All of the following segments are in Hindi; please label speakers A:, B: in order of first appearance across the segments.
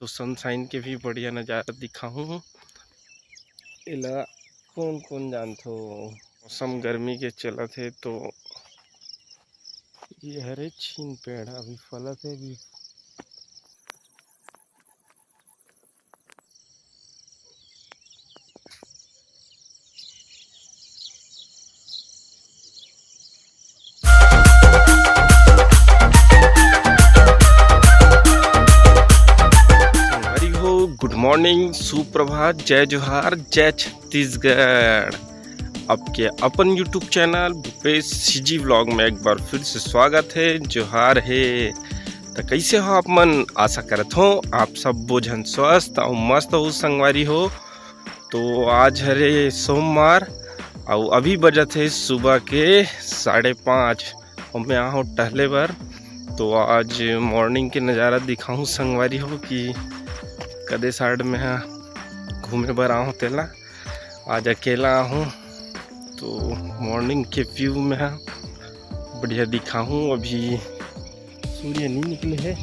A: तो सनशाइन के भी बढ़िया नज़ारा दिखाऊँ। एला कौन कौन जानथो। मौसम गर्मी के चलत है तो ये हरे छीन पेड़ अभी फलत है अभी। गुड मॉर्निंग, सुप्रभात, जय जोहार, जय छत्तीसगढ़। आपके अपन YouTube channel Bhupesh CG vlog में एक बार फिर से स्वागत है। जोहार है। तो कैसे हो आप मन? आशा करत हो आप सब बोझन स्वस्थ और मस्त हो संगवारी हो। तो आज हरे सोमवार और अभी बजत है सुबह के 5:30 और मैं आऊँ टहले बर। तो आज मॉर्निंग के नज़ारा दिखाऊँ संगवारी हो कि कदे साइड में घूमे बर आहूँ तेला। आज अकेला आहूँ तो मॉर्निंग के व्यू में बढ़िया दिखाऊँ। अभी सूर्य नहीं निकले है,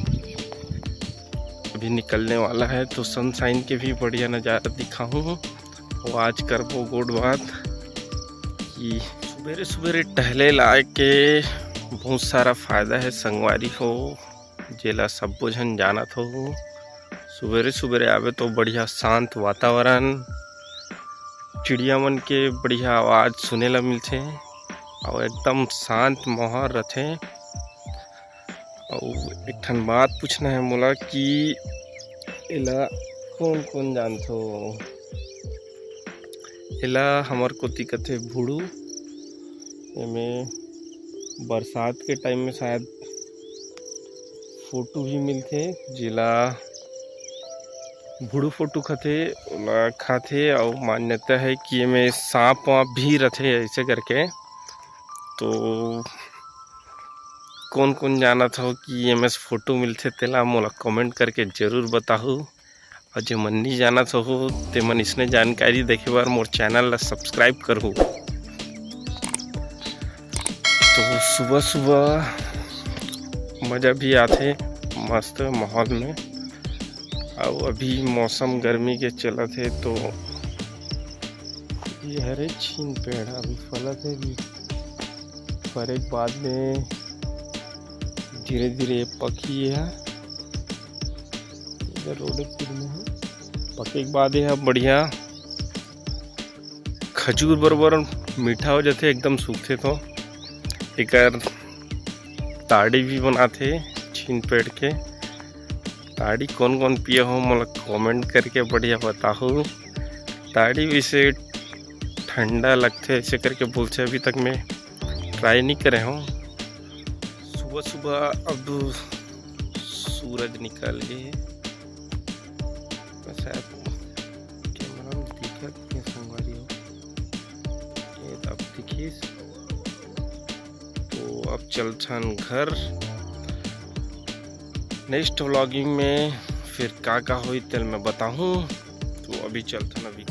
A: अभी निकलने वाला है तो सनशाइन के भी बढ़िया नज़ारा दिखाऊँ। और आज कर वो गुड बात कि सवेरे सवेरे टहले लाए के बहुत सारा फ़ायदा है संगवारी हो, जेला सब जन जानत हो। सवेरे सवेरे आवे तो बढ़िया शांत वातावरण, चिड़िया मन के बढ़िया आवाज़ सुने ला मिलथे और एकदम शांत माहौल रहथे। और एक ठन बात पूछना है मोला कि एला कौन कौन जानथो। एला हमर कोती कथे भुड़ू। एमें बरसात के टाइम में शायद फोटो भी मिलथे, जिला भुड़ू फोटो खाथे और मान्यता है कि में सांप वाप भी रहते ऐसे करके। तो कौन कौन जाना था कि ये में फोटो मिलते तेला मोला कमेंट करके जरूर बताओ। और जो मन नहीं जाना था हो ते मन इसने जानकारी देखे बार मोर चैनल ला सब्सक्राइब करूँ। तो सुबह सुबह मज़ा भी आते मस्त माहौल में। और अभी मौसम गर्मी के चलत है तो ये हरे छीन पेड़ अभी फलत है अभी। पर एक बाद में धीरे धीरे पकी है। इधर रोड में है पके के बाद यह बढ़िया खजूर बरोबर मीठा हो जाते एकदम सूखे। तो एक ताड़ी भी बनाते छीन पेड़ के। ताड़ी कौन कौन पिए हो मोला कमेंट करके बढ़िया बताओ। ताड़ी वैसे ठंडा लगते ऐसे करके बोलते, अभी तक मैं ट्राई नहीं करे हूँ। सुबह सुबह अब सूरज निकल गए शायद कैमरा में दिखत है संगवारी हो ये अब दिखिस। तो अब चलथन घर। नेक्स्ट व्लॉगिंग में फिर का हुई तेल मैं बताऊँ। तो अभी चलता ना अभी